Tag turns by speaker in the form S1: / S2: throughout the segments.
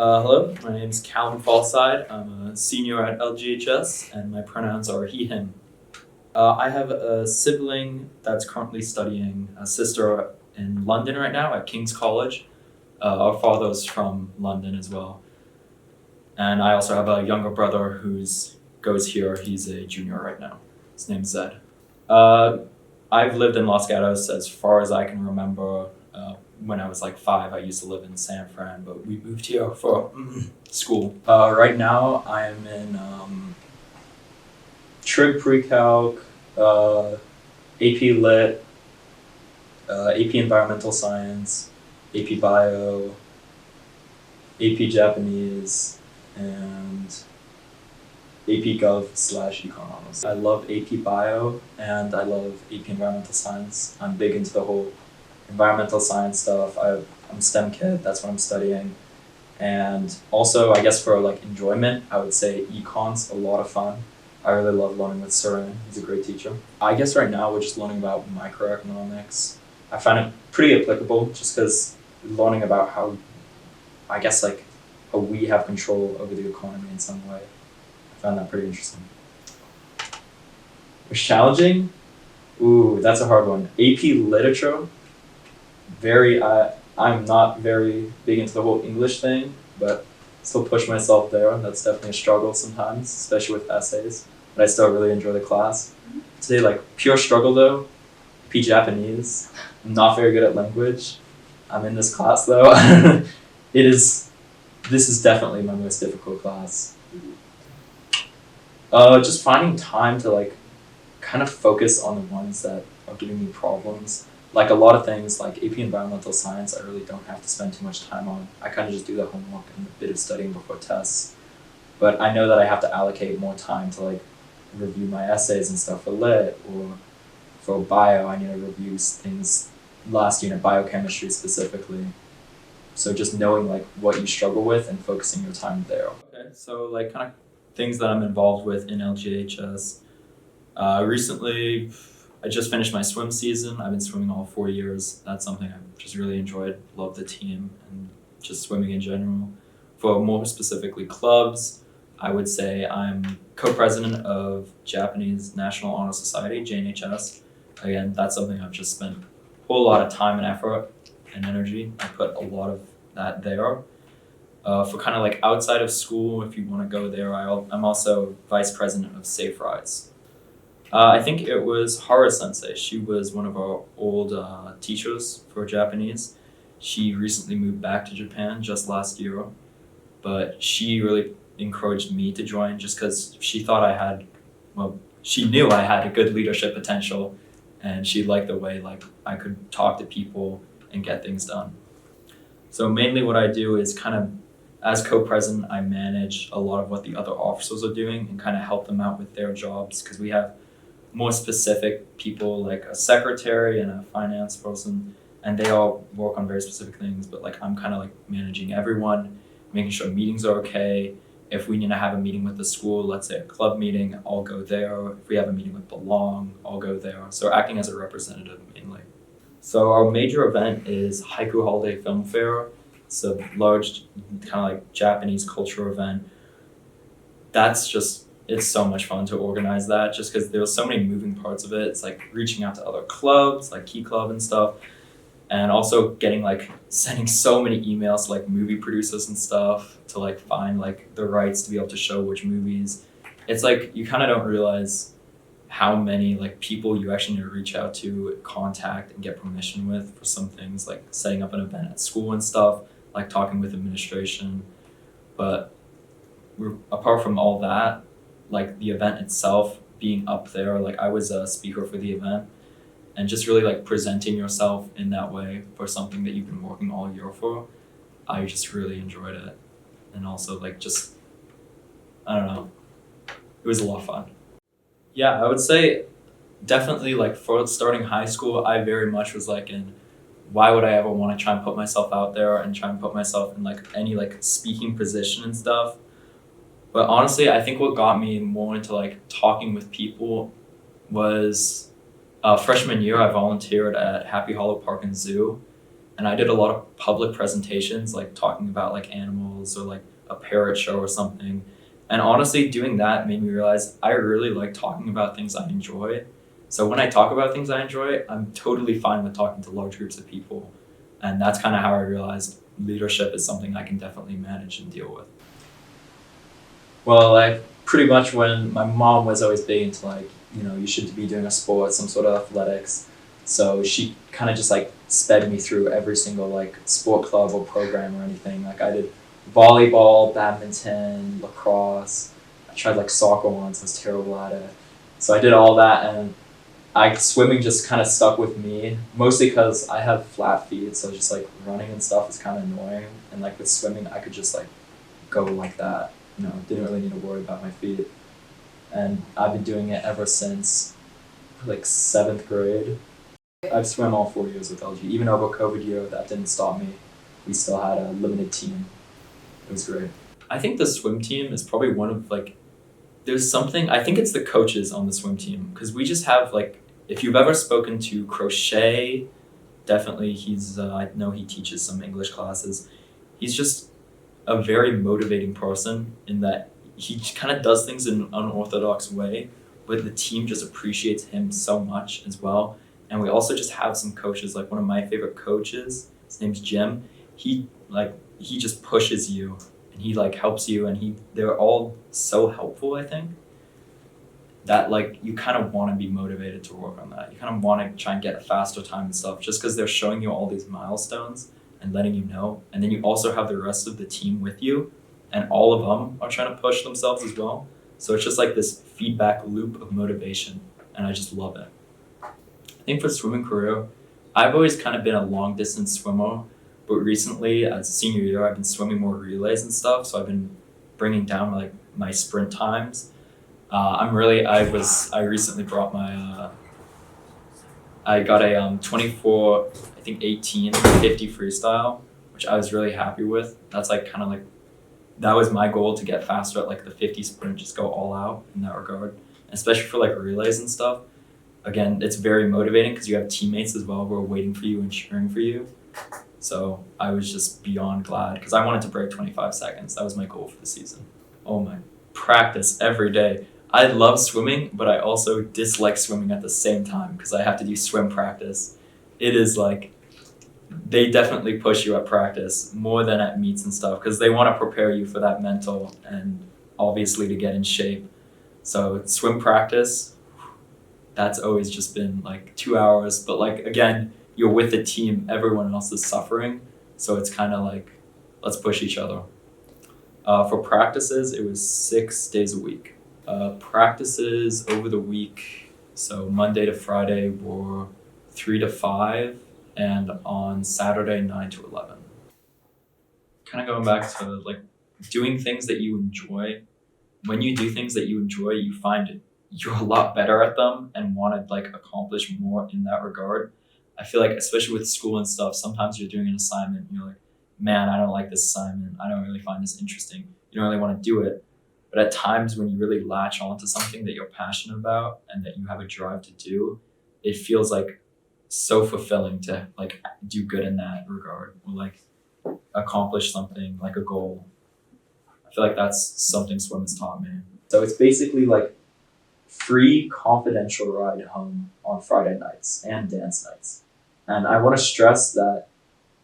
S1: Hello, my name is Callum Fallside. I'm a senior at LGHS, and my pronouns are he, him. I have a sibling that's currently studying a sister in London right now at King's College. Our father's from London as well. And I also have a younger brother who's goes here. He's a junior right now. His name's Zed. Uh, I've lived in Los Gatos as far as I can remember. When I was like 5, I used to live in San Fran, but we moved here for school. Right now, I am in Trig Pre-Calc, AP Lit, AP Environmental Science, AP Bio, AP Japanese, and AP Gov/Econ Honors. I love AP Bio and I love AP Environmental Science. I'm big into the whole environmental science stuff. I'm a STEM kid, that's what I'm studying. And also, I guess for like enjoyment, I would say econ's a lot of fun. I really love learning with Saran, he's a great teacher. I guess right now we're just learning about microeconomics. I find it pretty applicable just because learning about how, I guess like, how we have control over the economy in some way. I found that pretty interesting. Was challenging? Ooh, that's a hard one. AP Literature. I'm not very big into the whole English thing, but still push myself there. That's definitely a struggle sometimes, especially with essays. But I still really enjoy the class. Today, like pure struggle though, AP Japanese. I'm not very good at language. I'm in this class though. This is definitely my most difficult class. Just finding time to like kind of focus on the ones that are giving me problems. Like a lot of things, like AP Environmental Science, I really don't have to spend too much time on. I kind of just do the homework and a bit of studying before tests. But I know that I have to allocate more time to like review my essays and stuff for lit, or for bio, I need to review things last unit, biochemistry specifically. So just knowing like what you struggle with and focusing your time there. Okay, so like kind of things that I'm involved with in LGHS. Recently, I just finished my swim season. I've been swimming all 4 years. That's something I've just really enjoyed. Love the team and just swimming in general. For more specifically clubs, I would say I'm co-president of Japanese National Honor Society, JNHS. Again, that's something I've just spent a whole lot of time and effort and energy. I put a lot of that there. For kind of like outside of school, if you want to go there, I'm also vice president of SafeRides. I think it was Hara Sensei. She was one of our old teachers for Japanese. She recently moved back to Japan just last year, but she really encouraged me to join just because she thought she knew I had a good leadership potential, and she liked the way like I could talk to people and get things done. So mainly what I do is kind of, as co-president, I manage a lot of what the other officers are doing and kind of help them out with their jobs, because we have more specific people like a secretary and a finance person, and they all work on very specific things, but like I'm kind of like managing everyone, making sure meetings are okay. If we need to have a meeting with the school, let's say a club meeting, I'll go there. If we have a meeting with Belong, I'll go there. So acting as a representative mainly. So our major event is Haiku Holiday Film Fair. It's a large kind of like Japanese culture event. It's so much fun to organize that just because there's so many moving parts of it. It's like reaching out to other clubs, like Key Club and stuff, and also sending so many emails to like movie producers and stuff to like find like the rights to be able to show which movies. It's like you kind of don't realize how many like people you actually need to reach out to, contact, and get permission with for some things, like setting up an event at school and stuff, like talking with administration. But apart from all that, like the event itself being up there, like I was a speaker for the event, and just really like presenting yourself in that way for something that you've been working all year for, I just really enjoyed it. And also like just, I don't know, it was a lot of fun. Yeah, I would say definitely like for starting high school, I very much was like in, why would I ever want to try and put myself out there and try and put myself in like any like speaking position and stuff. But honestly, I think what got me more into like talking with people was freshman year. I volunteered at Happy Hollow Park and Zoo, and I did a lot of public presentations, like talking about like animals or like a parrot show or something. And honestly, doing that made me realize I really like talking about things I enjoy. So when I talk about things I enjoy, I'm totally fine with talking to large groups of people. And that's kind of how I realized leadership is something I can definitely manage and deal with. Well, I pretty much when my mom was always big into like, you should be doing a sport, some sort of athletics. So she kind of just like sped me through every single like sport club or program or anything. Like I did volleyball, badminton, lacrosse. I tried like soccer once, I was terrible at it. So I did all that, and swimming just kind of stuck with me, mostly because I have flat feet, so just like running and stuff is kind of annoying. And like with swimming, I could just like go like that. Didn't really need to worry about my feet. And I've been doing it ever since like 7th grade. I've swam all 4 years with LG. Even over COVID year, that didn't stop me. We still had a limited team. It was great. I think the swim team is probably one of like, there's something, I think it's the coaches on the swim team, because we just have like, if you've ever spoken to Crochet, definitely I know he teaches some English classes. He's just a very motivating person in that he kind of does things in an unorthodox way, but the team just appreciates him so much as well. And we also just have some coaches, like one of my favorite coaches, his name's Jim. He just pushes you and he like helps you, and they're all so helpful, I think, that like you kind of want to be motivated to work on that. You kind of want to try and get a faster time and stuff just because they're showing you all these milestones and letting you know. And then you also have the rest of the team with you, and all of them are trying to push themselves as well. So it's just like this feedback loop of motivation, and I just love it. I think for swimming career, I've always kind of been a long distance swimmer, but recently as a senior year, I've been swimming more relays and stuff. So I've been bringing down like my sprint times. I recently brought I got a 24, I think 18, 50 freestyle, which I was really happy with. That's like kind of like, that was my goal, to get faster at like the 50 sprint, just go all out in that regard, especially for like relays and stuff. Again, it's very motivating because you have teammates as well who are waiting for you and cheering for you. So I was just beyond glad because I wanted to break 25 seconds. That was my goal for the season. Oh my, practice every day. I love swimming, but I also dislike swimming at the same time because I have to do swim practice. It is like, they definitely push you at practice more than at meets and stuff because they want to prepare you for that mental and obviously to get in shape. So swim practice, that's always just been like 2 hours, but like again, you're with the team, everyone else is suffering, so it's kind of like, let's push each other. For practices, it was 6 days a week. Practices over the week, so Monday to Friday were 3 to 5, and on Saturday 9 to 11. Kind of going back to like doing things that you enjoy. When you do things that you enjoy, you find you're a lot better at them and want to like accomplish more in that regard. I feel like especially with school and stuff, sometimes you're doing an assignment and you're like, man, I don't like this assignment. I don't really find this interesting. You don't really want to do it. But at times when you really latch onto something that you're passionate about and that you have a drive to do, it feels like so fulfilling to like do good in that regard, or like accomplish something like a goal. I feel like that's something swim has taught me. So it's basically like free confidential ride home on Friday nights and dance nights. And I want to stress that,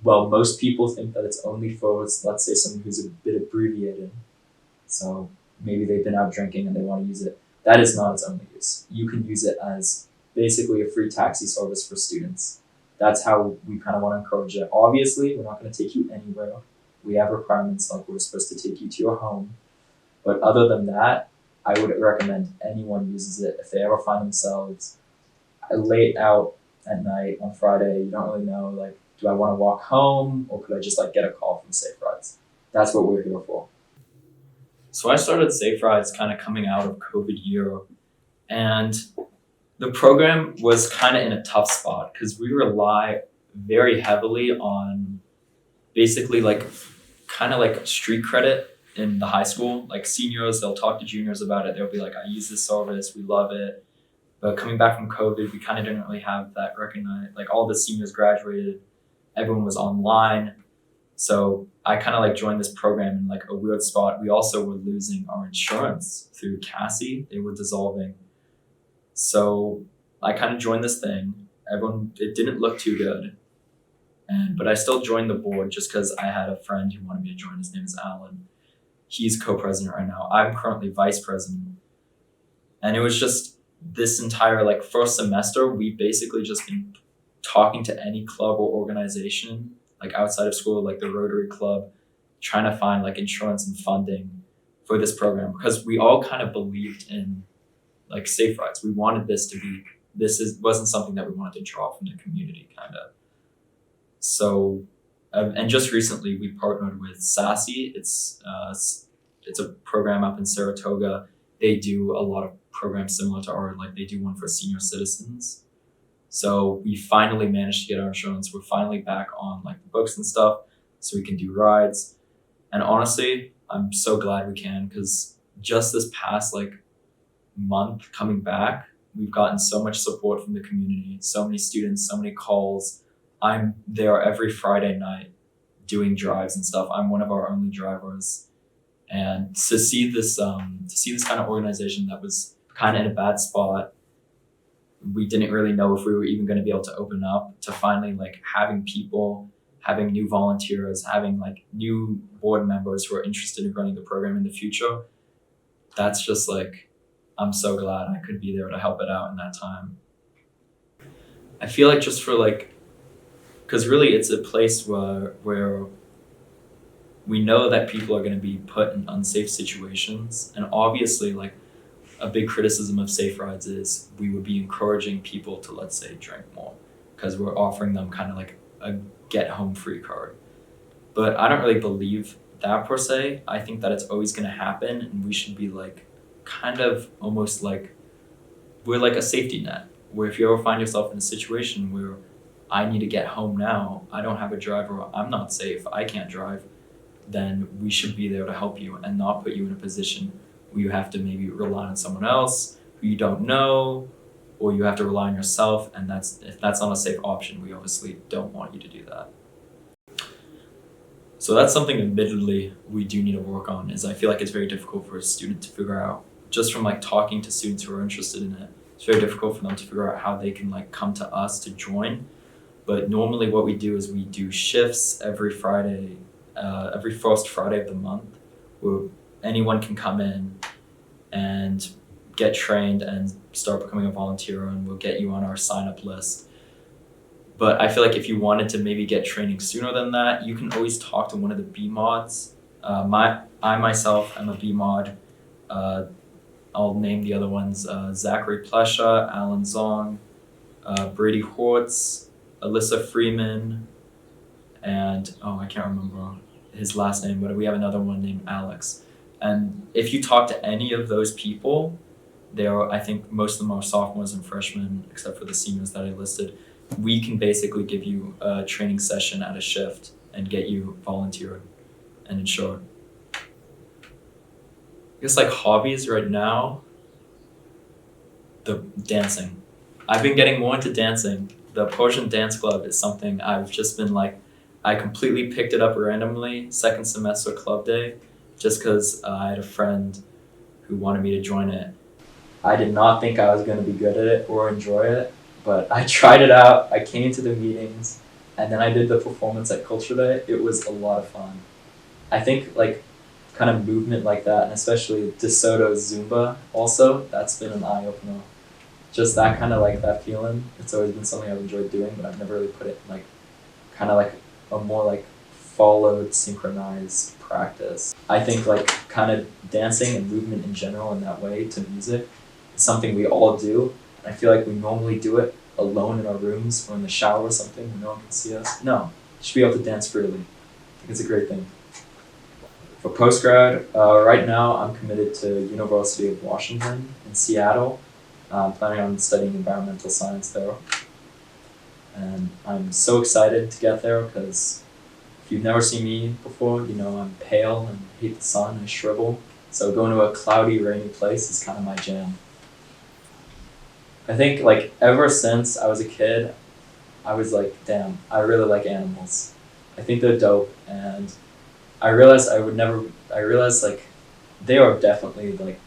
S1: well, most people think that it's only for, let's say, someone who's a bit abbreviated. So maybe they've been out drinking and they want to use it. That is not its only use. You can use it as basically a free taxi service for students. That's how we kind of want to encourage it. Obviously, we're not going to take you anywhere. We have requirements like we're supposed to take you to your home. But other than that, I would recommend anyone uses it if they ever find themselves late out at night on Friday. You don't really know, like, do I want to walk home or could I just like get a call from SafeRides? That's what we're here for. So I started SafeRides kind of coming out of COVID year, and the program was kind of in a tough spot because we rely very heavily on basically like kind of like street credit in the high school. Like seniors, they'll talk to juniors about it. They'll be like, I use this service, we love it. But coming back from COVID, we kind of didn't really have that recognized. Like all the seniors graduated, everyone was online. So I kind of like joined this program in like a weird spot. We also were losing our insurance through Cassie. They were dissolving. So I kind of joined this thing. It didn't look too good. But I still joined the board just because I had a friend who wanted me to join. His name is Alan. He's co-president right now. I'm currently vice president. And it was just this entire like first semester, we basically just been talking to any club or organization like outside of school, like the Rotary Club, trying to find like insurance and funding for this program because we all kind of believed in like SafeRides. We wanted wasn't something that we wanted to draw from the community kind of. So, and just recently we partnered with SASI. It's a program up in Saratoga. They do a lot of programs similar to ours, like they do one for senior citizens. So we finally managed to get our insurance. We're finally back on like the books and stuff, so we can do rides. And honestly, I'm so glad we can because just this past like month coming back, we've gotten so much support from the community, so many students, so many calls. I'm there every Friday night doing drives and stuff. I'm one of our only drivers. And to see this kind of organization that was kind of in a bad spot, we didn't really know if we were even going to be able to open up, to finally like having people, having new volunteers, having like new board members who are interested in running the program in the future. That's just like, I'm so glad I could be there to help it out in that time. I feel like just for like, because really it's a place where we know that people are going to be put in unsafe situations. And obviously like a big criticism of SafeRides is we would be encouraging people to, let's say, drink more because we're offering them kind of like a get home free card. But I don't really believe that per se. I think that it's always going to happen and we should be like kind of almost like we're like a safety net where if you ever find yourself in a situation where I need to get home now, I don't have a driver, I'm not safe, I can't drive, then we should be there to help you and not put you in a position where you have to maybe rely on someone else who you don't know, or you have to rely on yourself, and if that's not a safe option, we obviously don't want you to do that. So that's something admittedly we do need to work on, is I feel like it's very difficult for a student to figure out, just from like talking to students who are interested in it, it's very difficult for them to figure out how they can like come to us to join. But normally what we do is we do shifts every Friday, every first Friday of the month, where anyone can come in and get trained and start becoming a volunteer, and we'll get you on our sign-up list. But I feel like if you wanted to maybe get training sooner than that, you can always talk to one of the B mods. I myself am a B mod. I'll name the other ones: Zachary Plesha, Alan Zong, Brady Hortz, Alyssa Freeman, and I can't remember his last name, but we have another one named Alex. And if you talk to any of those people, I think most of them are sophomores and freshmen, except for the seniors that I listed. We can basically give you a training session at a shift and get you volunteered and insured. I guess like hobbies right now, the dancing. I've been getting more into dancing. The Persian Dance Club is something I've just been like, I completely picked it up randomly, second semester club day, just because I had a friend who wanted me to join it. I did not think I was going to be good at it or enjoy it, but I tried it out. I came to the meetings, and then I did the performance at Culture Day. It was a lot of fun. I think like kind of movement like that, and especially DeSoto Zumba also, that's been an eye-opener. Just that kind of like that feeling, it's always been something I've enjoyed doing, but I've never really put it in like kind of like a more like followed, synchronized practice. I think like kind of dancing and movement in general in that way to music is something we all do. And I feel like we normally do it alone in our rooms or in the shower or something where no one can see us. No, you should be able to dance freely. I think it's a great thing. For postgrad, right now I'm committed to University of Washington in Seattle. I'm planning on studying environmental science there. And I'm so excited to get there because if you've never seen me before, you know I'm pale and hate the sun, I shrivel. So going to a cloudy, rainy place is kind of my jam. I think like ever since I was a kid, I was like, damn, I really like animals. I think they're dope, and I realized like they are definitely like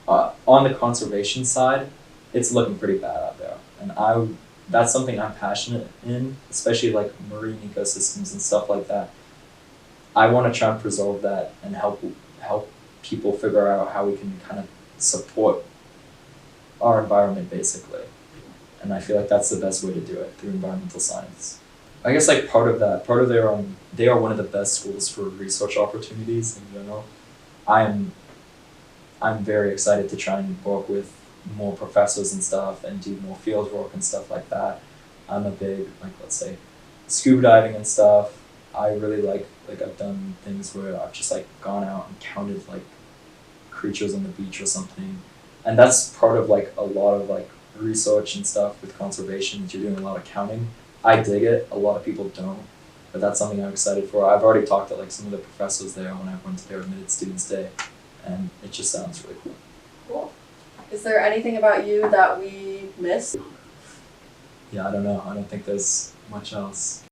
S1: on the conservation side, it's looking pretty bad out there, and that's something I'm passionate in, especially like marine ecosystems and stuff like that. I want to try and preserve that and help people figure out how we can kind of support our environment basically. And I feel like that's the best way to do it through environmental science. I guess like part of their they are one of the best schools for research opportunities in general. I'm I'm very excited to try and work with more professors and stuff and do more field work and stuff like that. I'm a big like let's say scuba diving and stuff. I really like I've done things where I've just like gone out and counted like creatures on the beach or something. And that's part of like a lot of like research and stuff with conservation. You're doing a lot of counting. I dig it. A lot of people don't, but that's something I'm excited for. I've already talked to like some of the professors there when I went to their admitted students day, and it just sounds really cool.
S2: Cool. Is there anything about you that we missed?
S1: Yeah, I don't know. I don't think there's much else.